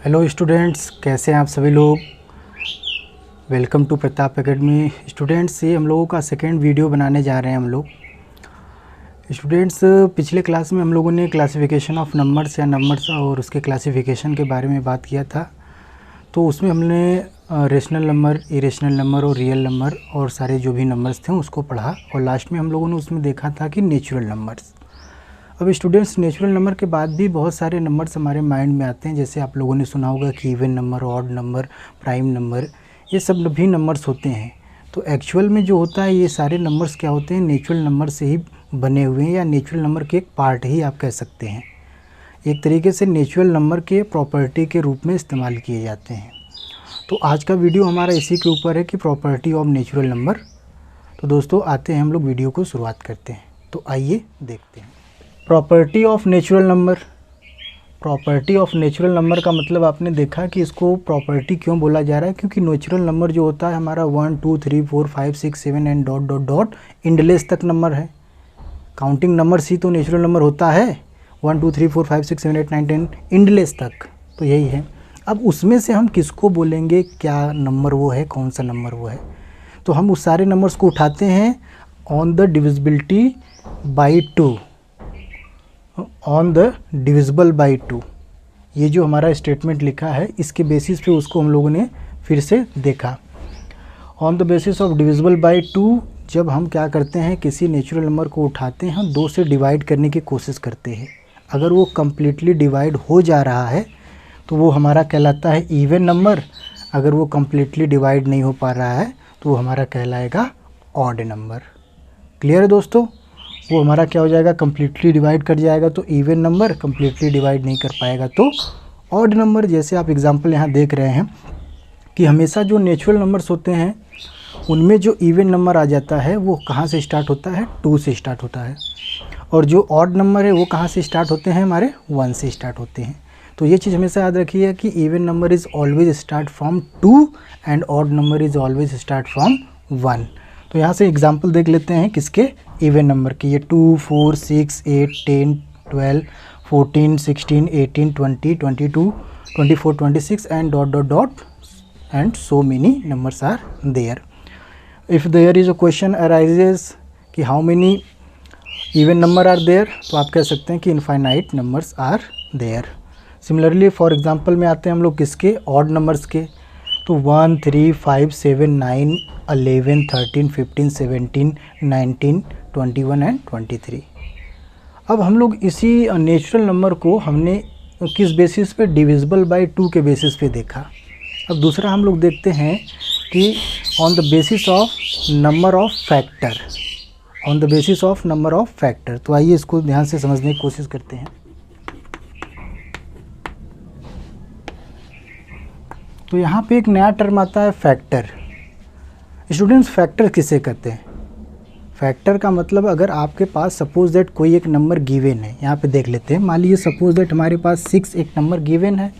Hello students, कैसे हैं आप सभी लोग। Welcome to Pratap academy. Students, ये हम लोगों का सेकेंड वीडियो बनाने जा रहे हैं हम लोग। स्टूडेंट्स, पिछले क्लास में हम लोगों ने क्लासिफिकेशन ऑफ नंबर्स या नंबर्स और उसके क्लासिफिकेशन के बारे में बात किया था। तो उसमें हमने रेशनल नंबर, इरेशनल नंबर और रियल नंबर और सारे जो भी नंबर्स थे उसको पढ़ा, और लास्ट में हम लोगों ने उसमें देखा था कि नेचुरल नंबर्स। अब स्टूडेंट्स, नेचुरल नंबर के बाद भी बहुत सारे नंबर्स हमारे माइंड में आते हैं, जैसे आप लोगों ने सुना होगा कि even number, odd number, prime number, ये सब भी नंबर्स होते हैं। तो एक्चुअल में जो होता है, ये सारे नंबर्स क्या होते हैं, नेचुरल नंबर से ही बने हुए हैं, या नेचुरल नंबर के एक पार्ट ही आप कह सकते हैं। एक तरीके से नेचुरल नंबर के प्रॉपर्टी के रूप में इस्तेमाल किए जाते हैं। तो आज का वीडियो हमारा इसी के ऊपर है कि प्रॉपर्टी ऑफ नेचुरल नंबर। तो दोस्तों, आते हैं हम लोग वीडियो को शुरुआत करते हैं। तो आइए देखते हैं property of natural number. Property of natural number का मतलब आपने देखा कि इसको प्रॉपर्टी क्यों बोला जा रहा है, क्योंकि नेचुरल नंबर जो होता है हमारा 1 2 3 4 5 6 7 and dot dot dot endless तक नंबर है। काउंटिंग नंबर्स ही तो नेचुरल नंबर होता है, 1 2 3 4 5 6 7 8 9 10 इंडलेस तक, तो यही है। अब उसमें से हम किसको बोलेंगे, क्या नंबर वो है, कौन सा नंबर वो है। तो हम उस सारे नंबर्स को उठाते हैं on the divisibility by 2, on the divisible by 2। ये जो हमारा स्टेटमेंट लिखा है, इसके बेसिस पे उसको हम लोगों ने फिर से देखा। On the basis of divisible by 2, जब हम क्या करते हैं, किसी नेचुरल नंबर को उठाते हैं, हम 2 से डिवाइड करने की कोशिश करते हैं। अगर वो कम्प्लीटली डिवाइड हो जा रहा है तो वो हमारा कहलाता है इवन नंबर। अगर वो कम्प्लीटली डिवाइड नहीं हो पा रहा है तो वो हमारा कहलाएगा ऑड नंबर। क्लियर है दोस्तों। वो हमारा क्या हो जाएगा, कम्प्लीटली डिवाइड कर जाएगा तो इवन नंबर, कम्प्लीटली डिवाइड नहीं कर पाएगा तो ऑड नंबर। जैसे आप एग्जांपल यहाँ देख रहे हैं कि हमेशा जो नेचुरल नंबर्स होते हैं उनमें जो इवन नंबर आ जाता है वो कहाँ से स्टार्ट होता है, 2 से स्टार्ट होता है, और जो ऑड नंबर है वो कहाँ से स्टार्ट होते हैं, हमारे 1 से स्टार्ट होते हैं। तो ये चीज़ हमेशा याद रखिए कि even number is always start from 2 and odd number is always start from 1। तो यहाँ से एग्जांपल देख लेते हैं किसके, इवन नंबर की। ये 2 4 6 8 10 12 14 16 18 20 22 24 26 and dot dot dot and so many numbers are there. If there is a question arises कि how many even number are there, तो आप कह सकते हैं कि infinite numbers are there. Similarly for example में आते हैं हम लोग किसके, ऑड नंबर्स के। तो 1 3 5 7 9 11 13 15 17 19 21 एंड 23। अब हम लोग इसी नेचुरल नंबर को हमने किस बेसिस पे, डिविजिबल बाय 2 के बेसिस पे देखा। अब दूसरा हम लोग देखते हैं कि on the basis of number of factor, on the basis of number of factor. तो आइए इसको ध्यान से समझने की कोशिश करते हैं। तो यहाँ पे एक नया टर्म आता है फैक्टर। स्टूडेंट्स, फैक्टर किसे कहते हैं? फैक्टर का मतलब, अगर आपके पास सपोज दैट कोई एक नंबर गिवन है, यहाँ पे देख लेते हैं। मान लीजिए सपोज दैट हमारे पास 6 एक नंबर गिवन है,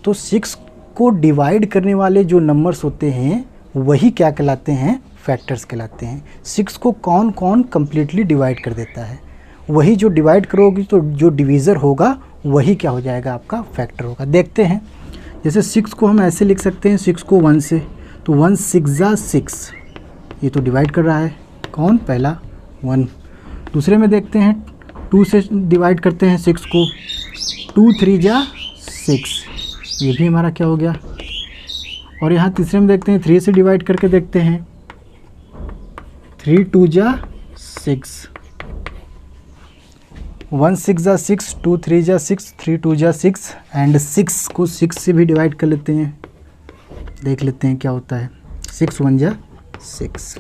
तो 6 को डिवाइड करने वाले जो नंबर्स होते हैं वही क्या कहलाते हैं, फैक्टर्स कहलाते हैं। 6 को कौन कौन कम्प्लीटली डिवाइड कर देता है, वही जो डिवाइड करोगी तो जो डिवीज़र होगा वही क्या हो जाएगा, आपका फैक्टर होगा। देखते हैं, जैसे 6 को हम ऐसे लिख सकते हैं, 6 को 1 से, तो 1 6 जा 6, ये तो डिवाइड कर रहा है कौन, पहला 1। दूसरे में देखते हैं, 2 से डिवाइड करते हैं 6 को, 2 3 जा 6, ये भी हमारा क्या हो गया। और यहाँ तीसरे में देखते हैं, 3 से डिवाइड करके देखते हैं, 3 2 जा 6, 1 6 जा 6, 2 3 जा 6, 3 2 जा 6 एंड 6 को 6 से भी डिवाइड कर लेते हैं, देख लेते हैं क्या होता है, 6 1 जा 6।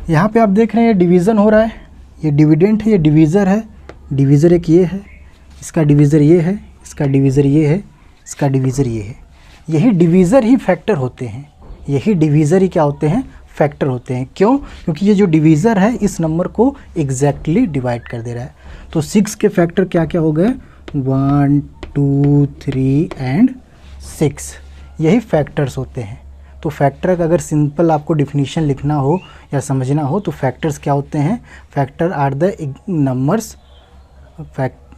यहाँ पे आप देख रहे हैं ये डिवीज़न हो रहा है, ये डिविडेंट है, ये डिवीज़र है। डिवीज़र एक ये है, इसका डिवीज़र ये है, इसका डिवीज़र ये है, इसका डिवीज़र ये है। यही डिवीज़र ही फैक्टर होते हैं, यही डिवीज़र ही क्या होते हैं, फैक्टर होते हैं। क्यों? क्योंकि ये जो डिवीज़र है इस नंबर को एग्जैक्टली डिवाइड कर दे रहा है। तो 6 के फैक्टर क्या क्या हो गए, 1 2 3 एंड 6, यही फैक्टर्स होते हैं। तो फैक्टर का अगर सिंपल आपको डिफिनीशन लिखना हो या समझना हो तो फैक्टर्स क्या होते हैं, factor are the numbers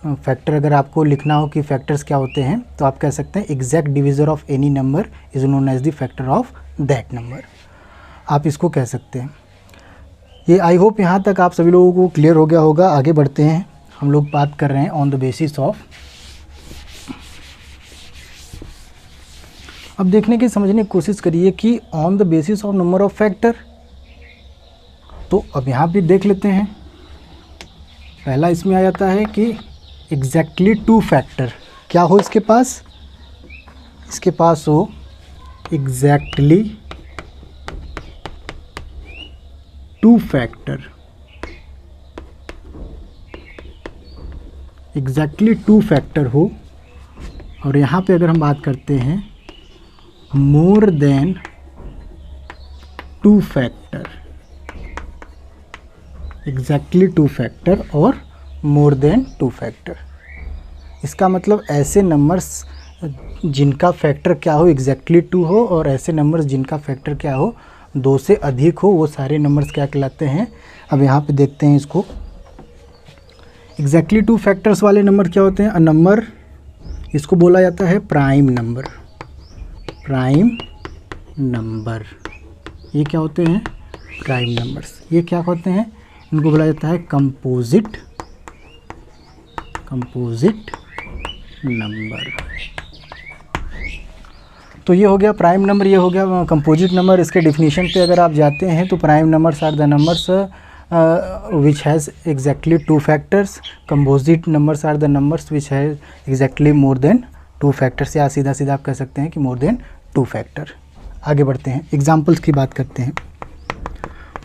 factor अगर आपको लिखना हो कि फैक्टर्स क्या होते हैं तो आप कह सकते हैं exact divisor of any number is known as the factor of that number, आप इसको कह सकते हैं। ये आई होप यहाँ तक आप सभी लोगों को क्लियर हो गया होगा। आगे बढ़ते हैं, हम लोग बात कर रहे हैं ऑन द बेसिस ऑफ। अब देखने की समझने की कोशिश करिए कि on the basis of number of factor, तो अब यहाँ भी देख लेते हैं। पहला इसमें आ जाता है कि एग्जैक्टली टू फैक्टर, क्या हो इसके पास हो exactly two factor, exactly two factor हो। और यहाँ पे अगर हम बात करते हैं मोर than two factor, exactly two factor और मोर देन टू फैक्टर, इसका मतलब ऐसे नंबर्स जिनका फैक्टर क्या हो एग्जैक्टली टू हो और ऐसे नंबर्स जिनका फैक्टर क्या हो 2 से अधिक हो, वो सारे नंबर्स क्या कहलाते हैं। अब यहाँ पे देखते हैं इसको, एग्जैक्टली टू फैक्टर्स वाले नंबर क्या होते हैं। अ नंबर, इसको बोला जाता है प्राइम नंबर, प्राइम नंबर, ये क्या होते हैं प्राइम नंबर्स। ये क्या होते हैं, इनको बोला जाता है कंपोजिट नंबर। तो ये हो गया प्राइम नंबर, ये हो गया कंपोजिट नंबर। इसके डिफिनीशन पे अगर आप जाते हैं तो prime numbers are the numbers which has exactly two factors, composite numbers are the numbers which has exactly more than two factors, या सीधा सीधा आप कह सकते हैं कि मोर देन टू फैक्टर। आगे बढ़ते हैं, एग्जाम्पल्स की बात करते हैं।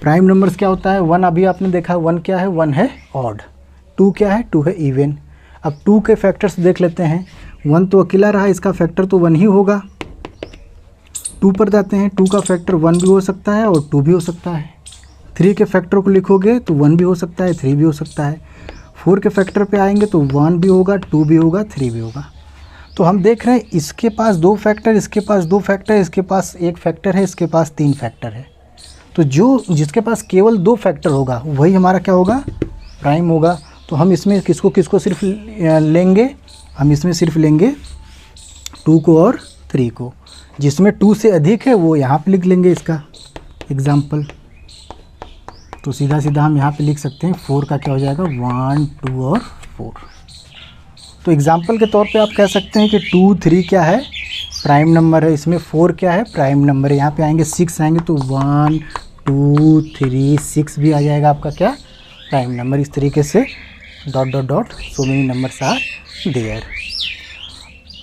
प्राइम नंबर्स क्या होता है, 1 अभी आपने देखा, 1 क्या है, 1 है ऑड, 2 क्या है, 2 है इवन। अब 2 के फैक्टर्स देख लेते हैं। 1 तो अकेला रहा, इसका फैक्टर तो 1 ही होगा। 2 पर जाते हैं, 2 का फैक्टर 1 भी हो सकता है और 2 भी हो सकता है। 3 के फैक्टर को लिखोगे तो 1 भी हो सकता है, 3 भी हो सकता है। 4 के फैक्टर पे आएंगे तो 1 भी होगा, 2 भी होगा, 3 भी होगा। तो हम देख रहे हैं इसके पास 2 फैक्टर, इसके पास 2 फैक्टर, इसके पास 1 फैक्टर है, इसके पास 3 फैक्टर है। तो जिसके पास केवल 2 फैक्टर होगा वही हमारा क्या होगा, प्राइम होगा। तो हम इसमें किसको सिर्फ लेंगे, हम इसमें सिर्फ लेंगे 2 को और 3 को। जिसमें 2 से अधिक है वो यहाँ पे लिख लेंगे इसका एग्जाम्पल। तो सीधा सीधा हम यहाँ पे लिख सकते हैं 4 का क्या हो जाएगा, 1, 2 और 4। तो एग्जाम्पल के तौर पे आप कह सकते हैं कि 2, 3 क्या है, प्राइम नंबर है। इसमें 4 क्या है, प्राइम नंबर है। यहाँ पे आएंगे 6 आएंगे तो 1, 2, 3, 6 भी आ जाएगा आपका क्या, प्राइम नंबर। इस तरीके से dot dot dot so many numbers are there.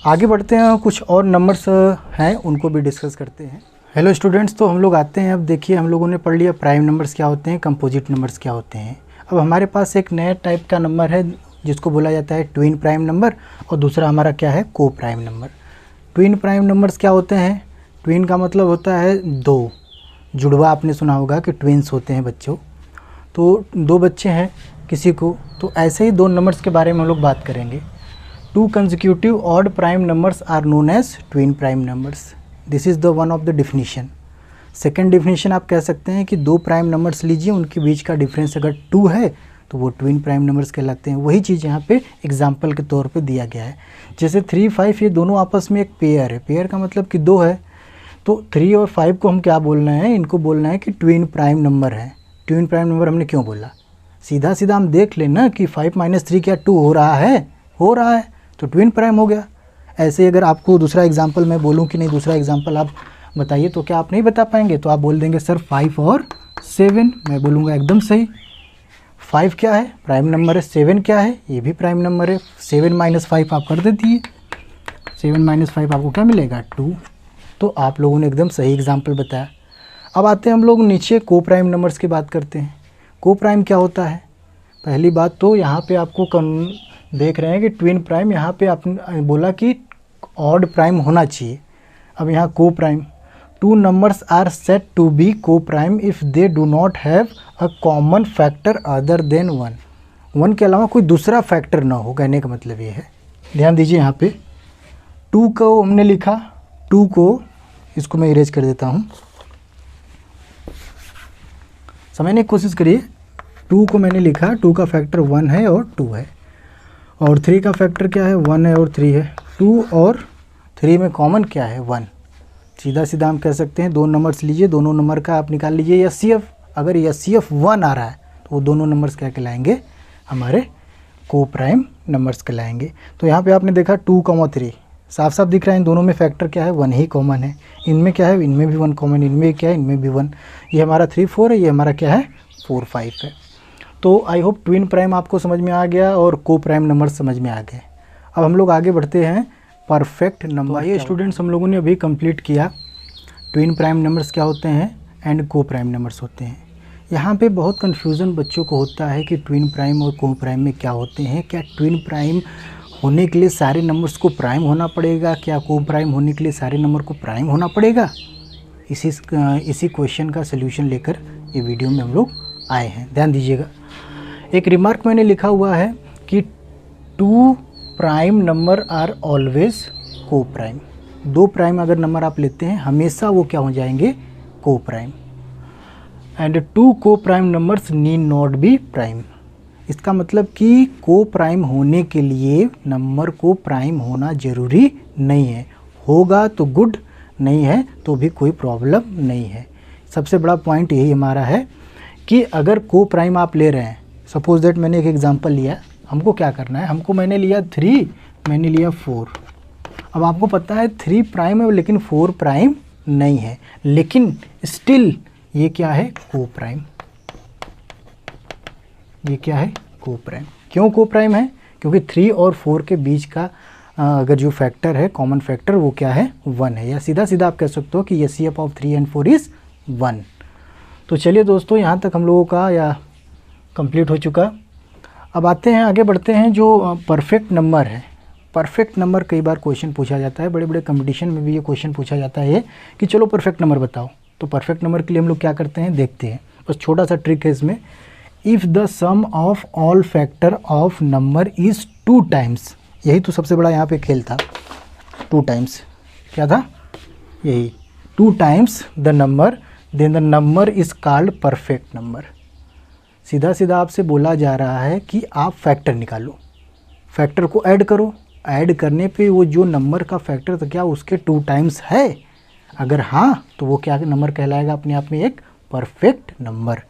आगे बढ़ते हैं, कुछ और नंबर्स हैं उनको भी डिस्कस करते हैं। हेलो स्टूडेंट्स, तो हम लोग आते हैं। अब देखिए हम लोगों ने पढ़ लिया प्राइम नंबर्स क्या होते हैं, कंपोजिट नंबर्स क्या होते हैं। अब हमारे पास एक नया टाइप का नंबर है जिसको बोला जाता है ट्विन प्राइम नंबर, और दूसरा हमारा क्या है, को prime number. Twin prime numbers क्या होते हैं, ट्विन का मतलब होता है 2, जुड़वा आपने सुना होगा कि ट्विन्स होते हैं बच्चों। तो 2 बच्चे हैं किसी को, तो ऐसे ही 2 नंबर्स के बारे में हम लोग बात करेंगे। 2 consecutive odd prime numbers are known as twin prime numbers. This is the one of the definition. Second definition आप कह सकते हैं कि 2 प्राइम नंबर्स लीजिए, उनके बीच का डिफरेंस अगर 2 है तो वो ट्विन प्राइम नंबर्स कहलाते हैं। वही चीज़ यहाँ पे एग्जाम्पल के तौर पे दिया गया है। जैसे 3, 5 ये दोनों आपस में एक पेयर है। पेयर का मतलब कि 2 है, तो 3 और 5 को हम क्या बोलना है, इनको बोलना है कि ट्विन प्राइम नंबर है। ट्विन प्राइम नंबर हमने क्यों बोला, सीधा सीधा हम देख लेना कि 5 - 3 क्या 2 हो रहा है, तो ट्विन प्राइम हो गया। ऐसे अगर आपको दूसरा एग्जाम्पल मैं बोलूँ कि नहीं, दूसरा एग्जाम्पल आप बताइए, तो क्या आप नहीं बता पाएंगे। तो आप बोल देंगे सर 5 और 7, मैं बोलूँगा एकदम सही। 5 क्या है, प्राइम नंबर है। 7 क्या है, ये भी प्राइम नंबर है। 7 - 5 आप कर देती है, 7 - 5 आपको क्या मिलेगा, 2। तो आप लोगों ने एकदम सही एग्जाम्पल बताया। अब आते हैं हम लोग नीचे को प्राइम नंबर्स की बात करते हैं। को प्राइम क्या होता है, पहली बात तो यहाँ पे आपको देख रहे हैं कि ट्विन प्राइम, यहाँ पे आपने बोला कि ऑड प्राइम होना चाहिए। अब यहाँ को prime, 2 numbers are said to be co-prime if they do not have a common factor other than 1. 1 के अलावा कोई दूसरा फैक्टर ना हो, कहने का मतलब ये है। ध्यान दीजिए यहाँ पे 2 को हमने लिखा, 2 को इसको मैं इरेज कर देता हूँ, समझने की कोशिश करिए। 2 को मैंने लिखा, 2 का फैक्टर 1 है और 2 है। और 3 का फैक्टर क्या है, 1 है और 3 है। 2 और 3 में कॉमन क्या है, 1। सीधा सीधा हम कह सकते हैं 2 नंबर्स लीजिए, दोनों नंबर का आप निकाल लीजिए HCF। अगर HCF 1 आ रहा है तो वो दोनों नंबर्स क्या कहलाएंगे, हमारे को प्राइम नंबर्स कहलाएंगे। तो यहाँ पे आपने देखा 2, 3 साफ साफ दिख रहा है, इन दोनों में फैक्टर क्या है, 1 ही कॉमन है। इनमें क्या है, इनमें भी 1 कॉमन, इनमें क्या है, इनमें भी 1। ये हमारा 3, 4 है, ये हमारा क्या है, 4, 5 है। तो आई होप ट्विन प्राइम आपको समझ में आ गया और को प्राइम नंबर समझ में आ गए। अब हम लोग आगे बढ़ते हैं परफेक्ट नंबर। ये स्टूडेंट्स हम लोगों ने अभी कंप्लीट किया ट्विन प्राइम नंबर्स क्या होते हैं एंड को प्राइम नंबर्स होते हैं। यहाँ पे बहुत कन्फ्यूज़न बच्चों को होता है कि ट्विन प्राइम और को प्राइम में क्या होते हैं। क्या ट्विन प्राइम होने के लिए सारे नंबर्स को प्राइम होना पड़ेगा, क्या को प्राइम होने के लिए सारे नंबर को प्राइम होना पड़ेगा? इसी क्वेश्चन का सल्यूशन लेकर ये वीडियो में हम लोग आए हैं। ध्यान दीजिएगा, एक रिमार्क मैंने लिखा हुआ है कि 2 प्राइम नंबर आर ऑलवेज को प्राइम। 2 प्राइम अगर नंबर आप लेते हैं हमेशा वो क्या हो जाएंगे, को प्राइम। एंड 2 को prime numbers need not be prime. इसका मतलब कि को प्राइम होने के लिए नंबर को प्राइम होना ज़रूरी नहीं है। होगा तो गुड, नहीं है तो भी कोई प्रॉब्लम नहीं है। सबसे बड़ा पॉइंट यही हमारा है कि अगर को प्राइम आप ले रहे हैं, सपोज दैट मैंने एक एग्जांपल लिया, हमको क्या करना है, हमको मैंने लिया 3, मैंने लिया 4। अब आपको पता है 3 प्राइम है लेकिन 4 प्राइम नहीं है, लेकिन स्टिल ये क्या है, को प्राइम। ये क्या है, को प्राइम। क्यों को प्राइम है? क्योंकि 3 और 4 के बीच का अगर जो फैक्टर है, कॉमन फैक्टर, वो क्या है, 1 है। या सीधा सीधा आप कह सकते हो कि HCF ऑफ 3 and 4 इज़ 1। तो चलिए दोस्तों, यहाँ तक हम लोगों का या कंप्लीट हो चुका। अब आते हैं, आगे बढ़ते हैं जो परफेक्ट नंबर है। परफेक्ट नंबर कई बार क्वेश्चन पूछा जाता है, बड़े बड़े कंपटीशन में भी ये क्वेश्चन पूछा जाता है कि चलो परफेक्ट नंबर बताओ। तो परफेक्ट नंबर के लिए हम लोग क्या करते हैं, देखते हैं। बस छोटा सा ट्रिक है इसमें। If the sum of all factor of number is 2 times, यही तो सबसे बड़ा यहाँ पे खेल था। 2 टाइम्स क्या था, यही 2 times the number, then the number is called perfect number. सीधा सीधा आपसे बोला जा रहा है कि आप फैक्टर निकालो, फैक्टर को ऐड करो। ऐड करने पे वो जो नंबर का फैक्टर था क्या उसके 2 टाइम्स है? अगर हाँ तो वो क्या नंबर कहलाएगा, अपने आप में एक परफेक्ट नंबर।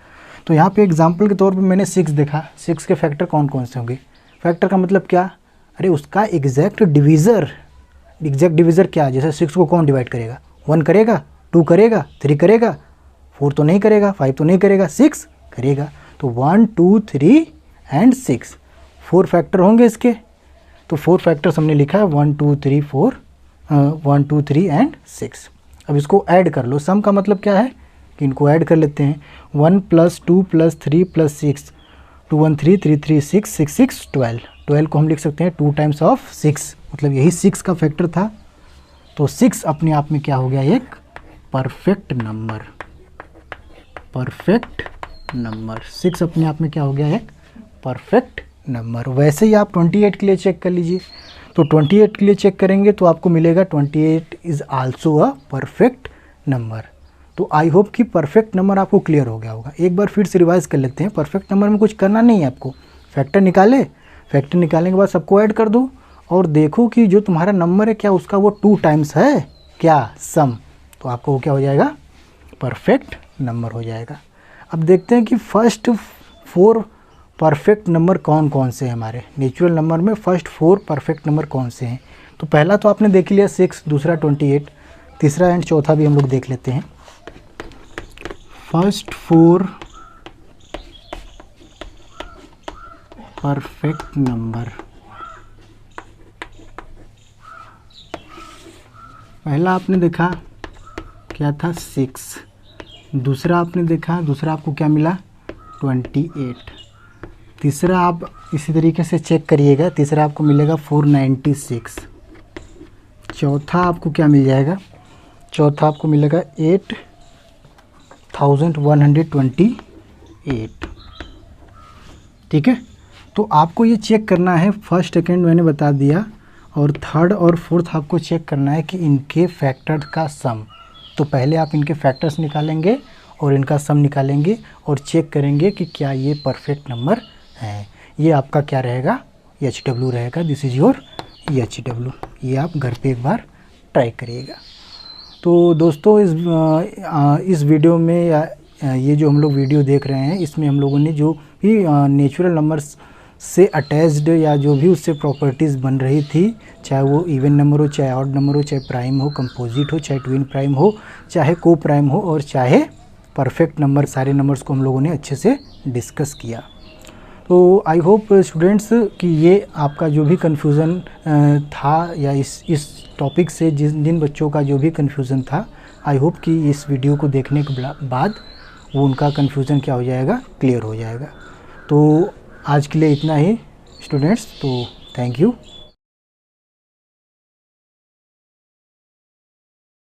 तो यहाँ पे एग्जांपल के तौर पे मैंने 6 देखा। 6 के फैक्टर कौन कौन से होंगे? फैक्टर का मतलब क्या, अरे उसका एग्जैक्ट डिवीज़र। एग्जैक्ट डिवीज़र क्या, जैसे 6 को कौन डिवाइड करेगा, 1 करेगा, 2 करेगा, 3 करेगा, 4 तो नहीं करेगा, 5 तो नहीं करेगा, 6 करेगा। तो 1, 2, 3 एंड 6 4 फैक्टर होंगे इसके। तो 4 फैक्टर्स हमने लिखा है 1, 2, 3, 4, 1, 2, 3 एंड 6। अब इसको ऐड कर लो। सम का मतलब क्या है कि इनको ऐड कर लेते हैं। 1 + 2 + 3 + 6, 2 1 3 3 3 6 6 6 12। 12 को हम लिख सकते हैं 2 टाइम्स ऑफ 6, मतलब यही 6 का फैक्टर था। तो 6 अपने आप में क्या हो गया, एक परफेक्ट नंबर। परफेक्ट नंबर 6 अपने आप में क्या हो गया, एक परफेक्ट नंबर। वैसे ही आप 28 के लिए चेक कर लीजिए। तो 28 के लिए चेक करेंगे तो आपको मिलेगा 28 is also a perfect number. तो आई होप कि परफेक्ट नंबर आपको क्लियर हो गया होगा। एक बार फिर से रिवाइज कर लेते हैं। परफेक्ट नंबर में कुछ करना नहीं है आपको, फैक्टर निकाले, फैक्टर निकालने के बाद सबको ऐड कर दो और देखो कि जो तुम्हारा नंबर है क्या उसका वो 2 टाइम्स है क्या, सम। तो आपको वो क्या हो जाएगा, परफेक्ट नंबर हो जाएगा। अब देखते हैं कि फर्स्ट 4 परफेक्ट नंबर कौन कौन से हैं हमारे नेचुरल नंबर में। फर्स्ट 4 परफेक्ट नंबर कौन से हैं? तो पहला तो आपने देख लिया 6, दूसरा 28, तीसरा एंड चौथा भी हम लोग देख लेते हैं। फर्स्ट 4 परफेक्ट नंबर, पहला आपने देखा क्या था, 6। दूसरा आपने देखा, दूसरा आपको क्या मिला, 28। तीसरा आप इसी तरीके से चेक करिएगा, तीसरा आपको मिलेगा 496। चौथा आपको क्या मिल जाएगा, चौथा आपको मिलेगा 8128। ठीक है। तो आपको ये चेक करना है, फर्स्ट सेकेंड मैंने बता दिया, और थर्ड और फोर्थ आपको चेक करना है कि इनके फैक्टर का सम। तो पहले आप इनके फैक्टर्स निकालेंगे और इनका सम निकालेंगे और चेक करेंगे कि क्या ये परफेक्ट नंबर है। ये आपका क्या रहेगा, HW रहेगा, दिस इज़ योर HW। ये आप घर पे एक बार ट्राई करिएगा। तो दोस्तों इस वीडियो में या ये जो हम लोग वीडियो देख रहे हैं, इसमें हम लोगों ने जो भी नेचुरल नंबर्स से अटैच्ड या जो भी उससे प्रॉपर्टीज़ बन रही थी, चाहे वो इवन नंबर हो, चाहे ऑड नंबर हो, चाहे प्राइम हो, कंपोजिट हो, चाहे ट्विन प्राइम हो, चाहे को प्राइम हो, और चाहे परफेक्ट नंबर, सारे नंबर्स को हम लोगों ने अच्छे से डिस्कस किया। तो आई होप स्टूडेंट्स कि ये आपका जो भी कन्फ्यूज़न था या इस टॉपिक से जिन बच्चों का जो भी कन्फ्यूज़न था, आई होप कि इस वीडियो को देखने के बाद वो उनका कन्फ्यूज़न क्या हो जाएगा, क्लियर हो जाएगा। तो आज के लिए इतना ही स्टूडेंट्स, तो थैंक यू।